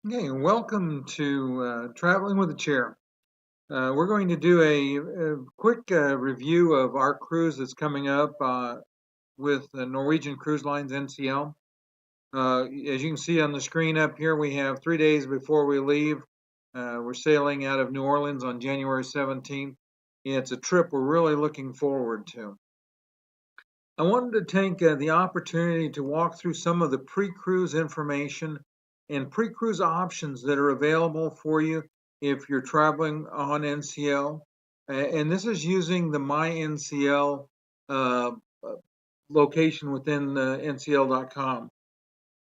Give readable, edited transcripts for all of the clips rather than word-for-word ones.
Okay, welcome to Traveling with a Chair. We're going to do a quick review of our cruise that's coming up with the Norwegian Cruise Line's NCL. As you can see on the screen up here, we have 3 days before we leave. We're sailing out of New Orleans on January 17th. It's a trip we're really looking forward to. I wanted to take the opportunity to walk through some of the pre-cruise information and pre-cruise options that are available for you if you're traveling on NCL. And this is using the My NCL uh, uh, location within ncl.com.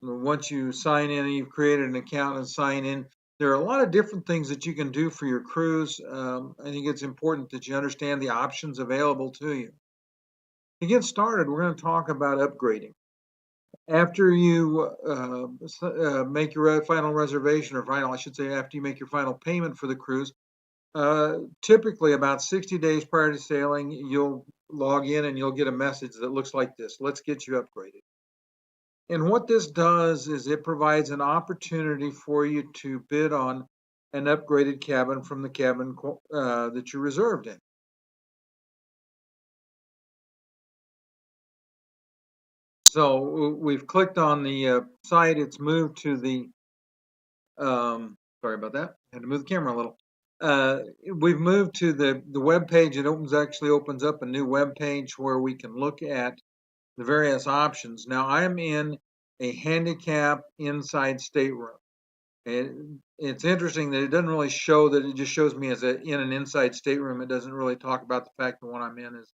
Once you sign in and you've created an account and sign in, there are a lot of different things that you can do for your cruise. I think it's important that you understand the options available to you. To get started, we're going to talk about upgrading. After you make your final reservation, or final, I should say, after you make your final payment for the cruise, typically about 60 days prior to sailing, you'll log in and you'll get a message that looks like this: let's get you upgraded. And what this does is it provides an opportunity for you to bid on an upgraded cabin from the cabin that you reserved in. So we've clicked on the site. It's moved to the sorry about that. I had to move the camera a little. Uh, we've moved to the web page. It actually opens up a new web page where we can look at the various options. Now I'm in a handicap inside stateroom. It's interesting that it doesn't really show that. It just shows me as in an inside stateroom. It doesn't really talk about the fact that one I'm in is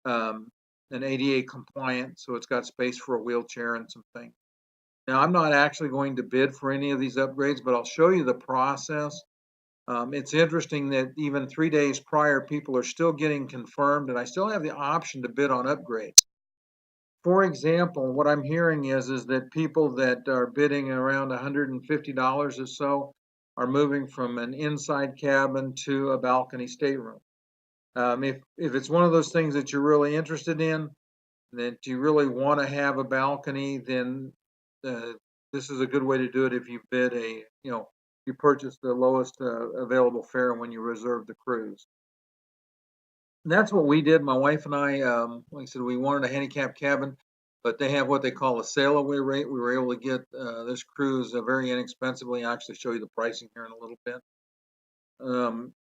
um, an ADA compliant, so it's got space for a wheelchair and some things. Now, I'm not actually going to bid for any of these upgrades, but I'll show you the process. It's interesting that even 3 days prior, people are still getting confirmed, and I still have the option to bid on upgrades. For example, what I'm hearing is that people that are bidding around $150 or so are moving from an inside cabin to a balcony stateroom. If it's one of those things that you're really interested in, that you really want to have a balcony, then uh, this is a good way to do it if you bid you purchase the lowest available fare when you reserve the cruise. And that's what we did. My wife and I, like I said, we wanted a handicap cabin, but they have what they call a sail away rate. We were able to get this cruise very inexpensively. I'll actually show you the pricing here in a little bit.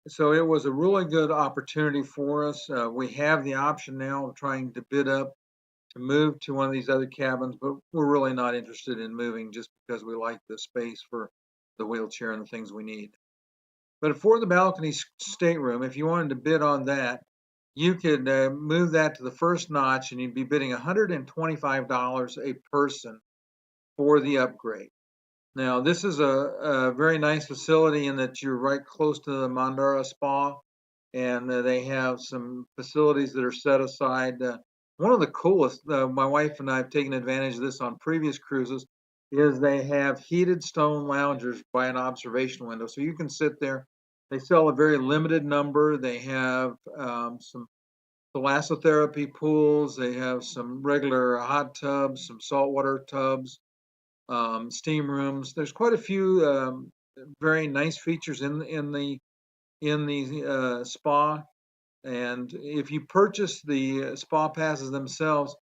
So it was a really good opportunity for us. We have the option now of trying to bid up to move to one of these other cabins, but we're really not interested in moving just because we like the space for the wheelchair and the things we need. But for the balcony stateroom, if you wanted to bid on that, you could move that to the first notch and you'd be bidding $125 a person for the upgrade. Now, this is a very nice facility in that you're right close to the Mandara Spa, and they have some facilities that are set aside. One of the coolest, my wife and I have taken advantage of this on previous cruises, is they have heated stone loungers by an observation window. So you can sit there. They sell a very limited number. They have some thalassotherapy pools. They have some regular hot tubs, some saltwater tubs, steam rooms. There's quite a few very nice features in the spa. And if you purchase the spa passes themselves,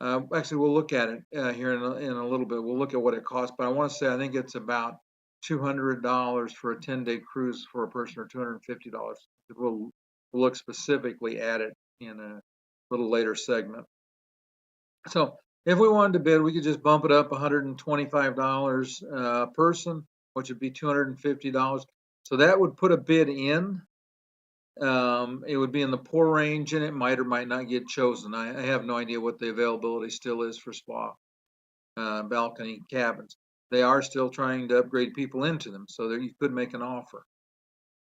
actually we'll look at it here in a little bit. We'll look at what it costs. But I want to say I think it's about $200 for a 10-day cruise for a person, or $250. We'll look specifically at it in a little later segment. So if we wanted to bid, we could just bump it up $125 a person, which would be $250. So that would put a bid in. It would be in the poor range, and it might or might not get chosen. I have no idea what the availability still is for spa balcony cabins. They are still trying to upgrade people into them, so there you could make an offer.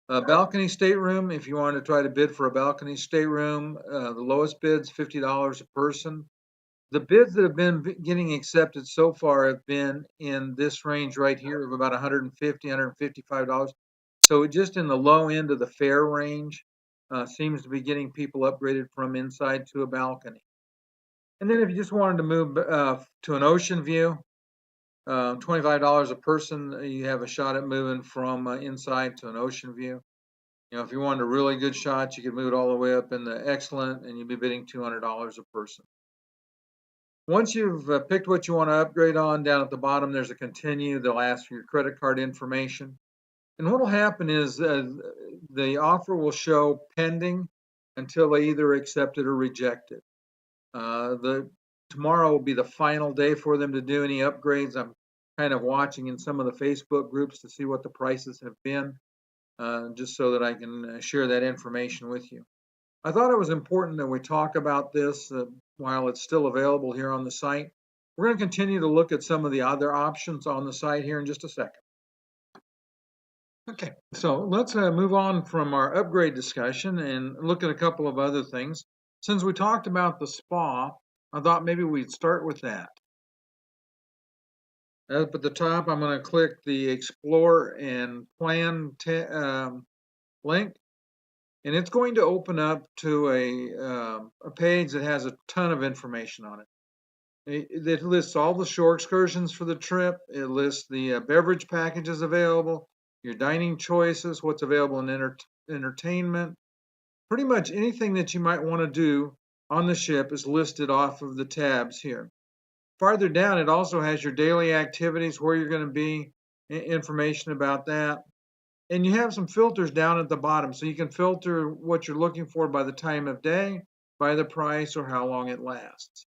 A balcony stateroom, if you want to try to bid for a balcony stateroom, the lowest bid's $50 a person. The bids that have been getting accepted so far have been in this range right here of about $150, $155. So just in the low end of the fare range, seems to be getting people upgraded from inside to a balcony. And then if you just wanted to move to an ocean view, $25 a person, you have a shot at moving from inside to an ocean view. If you wanted a really good shot, you could move it all the way up in the excellent, and you'd be bidding $200 a person. Once you've picked what you want to upgrade on, down at the bottom, there's a continue. They'll ask for your credit card information. And what will happen is the offer will show pending until they either accept it or reject it. Tomorrow will be the final day for them to do any upgrades. I'm kind of watching in some of the Facebook groups to see what the prices have been, just so that I can share that information with you. I thought it was important that we talk about this while it's still available here on the site. We're going to continue to look at some of the other options on the site here in just a second. Okay, so let's move on from our upgrade discussion and look at a couple of other things. Since we talked about the spa, I thought maybe we'd start with that. Up at the top, I'm going to click the Explore and Plan link, and it's going to open up to a page that has a ton of information on it. It lists all the shore excursions for the trip. It lists the beverage packages available, your dining choices, what's available in entertainment. Pretty much anything that you might want to do on the ship is listed off of the tabs here. Farther down, it also has your daily activities, where you're going to be, information about that. And you have some filters down at the bottom, so you can filter what you're looking for by the time of day, by the price, or how long it lasts.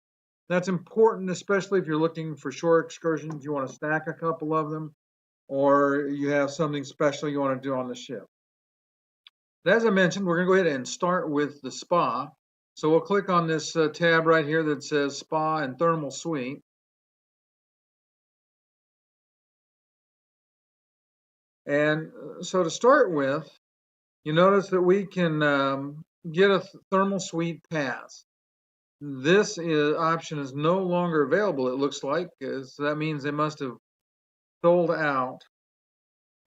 That's important, especially if you're looking for shore excursions. You want to stack a couple of them, or you have something special you want to do on the ship. But as I mentioned, we're going to go ahead and start with the spa. So we'll click on this tab right here that says Spa and Thermal Suite. And so to start with, you notice that we can get a thermal suite pass. This option is no longer available, it looks like, so that means they must have sold out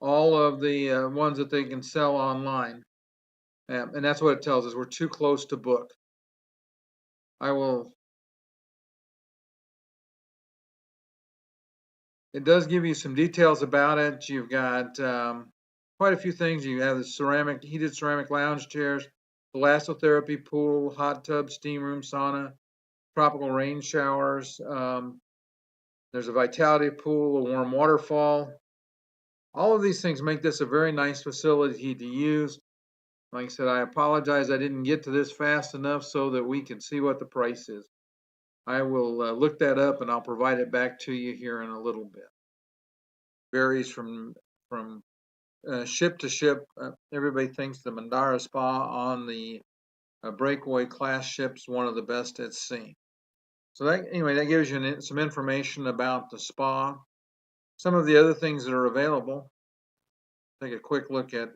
all of the ones that they can sell online. And that's what it tells us. We're too close to book. It does give you some details about it. You've got quite a few things. You have the heated ceramic lounge chairs, thalassotherapy pool, hot tub, steam room, sauna, tropical rain showers. There's a vitality pool, a warm waterfall. All of these things make this a very nice facility to use. Like I said, I apologize I didn't get to this fast enough so that we can see what the price is. I will look that up and I'll provide it back to you here in a little bit. Varies from ship to ship. Everybody thinks the Mandara Spa on the Breakaway class ship's one of the best at sea. So that gives you some information about the spa. Some of the other things that are available. Take a quick look at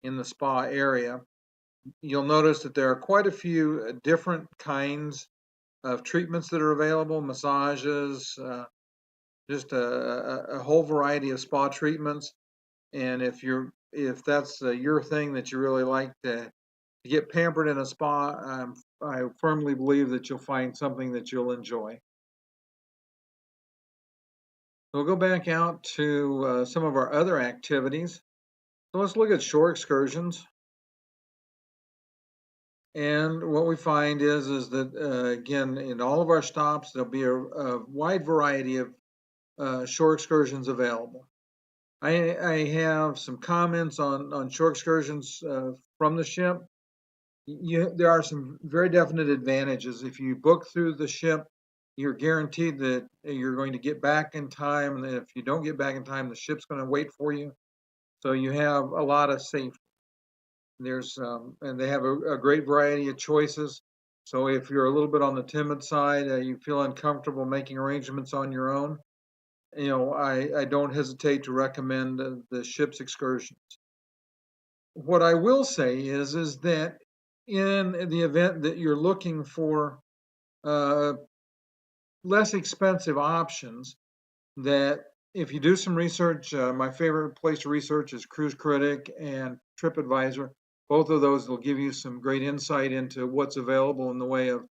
in the spa area. You'll notice that there are quite a few different kinds of treatments that are available, massages, just a whole variety of spa treatments. And if that's your thing, that you really like to get pampered in a spa, I firmly believe that you'll find something that you'll enjoy. We'll go back out to some of our other activities. So let's look at shore excursions. And what we find is that, again, in all of our stops, there'll be a wide variety of shore excursions available. I have some comments on shore excursions from the ship. There are some very definite advantages. If you book through the ship, you're guaranteed that you're going to get back in time. And if you don't get back in time, the ship's going to wait for you. So you have a lot of safety. And they have a great variety of choices. So if you're a little bit on the timid side, you feel uncomfortable making arrangements on your own, I don't hesitate to recommend the ship's excursions. What I will say is that in the event that you're looking for less expensive options, that if you do some research, my favorite place to research is Cruise Critic and TripAdvisor. Both of those will give you some great insight into what's available in the way of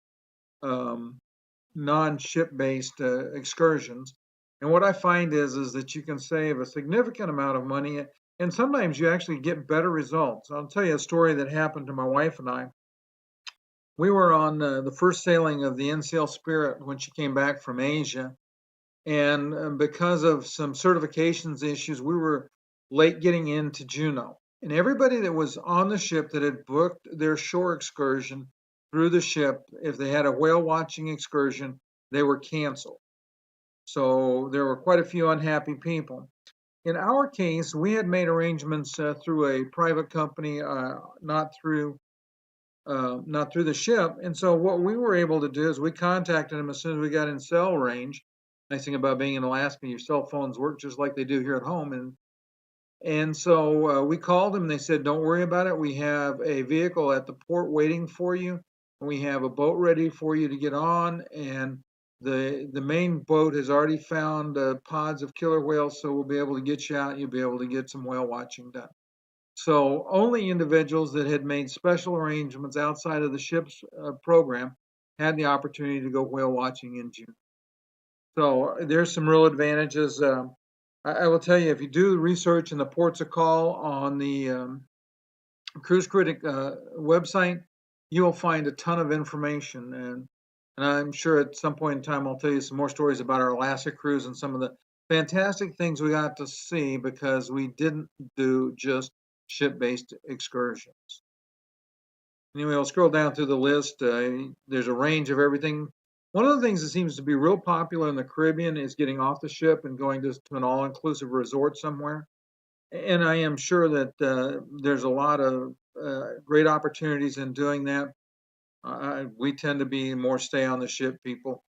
non-ship-based excursions. And what I find is that you can save a significant amount of money, and sometimes you actually get better results. I'll tell you a story that happened to my wife and I. We were on the first sailing of the NCL Spirit when she came back from Asia, and because of some certifications issues, we were late getting into Juneau. And everybody that was on the ship that had booked their shore excursion through the ship, if they had a whale watching excursion, they were canceled. So there were quite a few unhappy people. In our case, we had made arrangements through a private company, not through the ship. And so what we were able to do is we contacted them as soon as we got in cell range. Nice thing about being in Alaska, your cell phones work just like they do here at home. And so we called them and they said, don't worry about it. We have a vehicle at the port waiting for you. We have a boat ready for you to get on. And the main boat has already found pods of killer whales. So we'll be able to get you out and you'll be able to get some whale watching done. So only individuals that had made special arrangements outside of the ship's program had the opportunity to go whale watching in June. So there's some real advantages. I will tell you, if you do research in the ports of call on the Cruise Critic website, you will find a ton of information. And I'm sure at some point in time, I'll tell you some more stories about our Alaska cruise and some of the fantastic things we got to see because we didn't do just ship-based excursions. Anyway, I'll scroll down through the list. There's a range of everything. One of the things that seems to be real popular in the Caribbean is getting off the ship and going to an all-inclusive resort somewhere. And I am sure that there's a lot of great opportunities in doing that. We tend to be more stay on the ship people.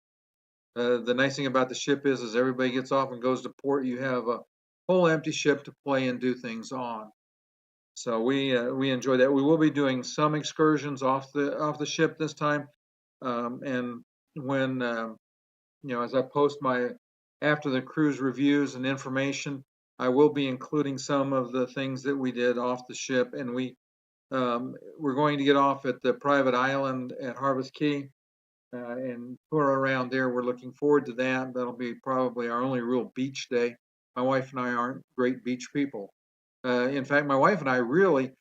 The nice thing about the ship is everybody gets off and goes to port. You have a whole empty ship to play and do things on. So we enjoy that. We will be doing some excursions off the ship this time, and when as I post my after the cruise reviews and information, I will be including some of the things that we did off the ship, and we're going to get off at the private island at Harvest Key and tour around there. We're looking forward to that. That'll be probably our only real beach day. My wife and I aren't great beach people. In fact, my wife and I really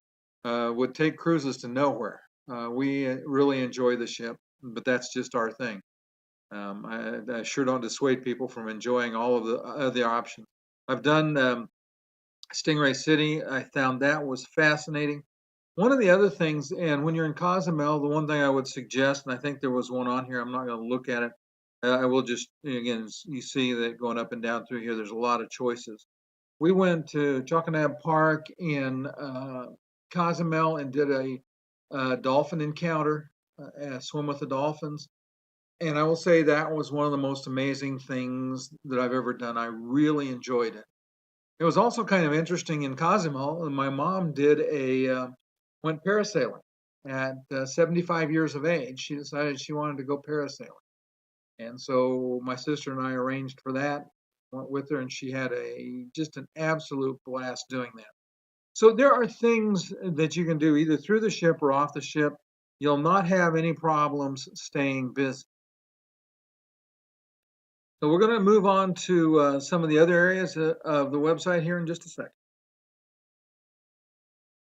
would take cruises to nowhere. We really enjoy the ship, but that's just our thing. I sure don't dissuade people from enjoying all of the other options. I've done Stingray City. I found that was fascinating. One of the other things, and when you're in Cozumel, the one thing I would suggest, and I think there was one on here, I'm not going to look at it. I will just, again, you see that going up and down through here, there's a lot of choices. We went to Chalconab Park in Cozumel and did a dolphin encounter, swim with the dolphins. And I will say that was one of the most amazing things that I've ever done. I really enjoyed it. It was also kind of interesting in Cozumel. My mom went parasailing at 75 years of age. She decided she wanted to go parasailing. And so my sister and I arranged for that, went with her, and she had just an absolute blast doing that. So there are things that you can do either through the ship or off the ship. You'll not have any problems staying busy. So we're going to move on to some of the other areas of the website here in just a second.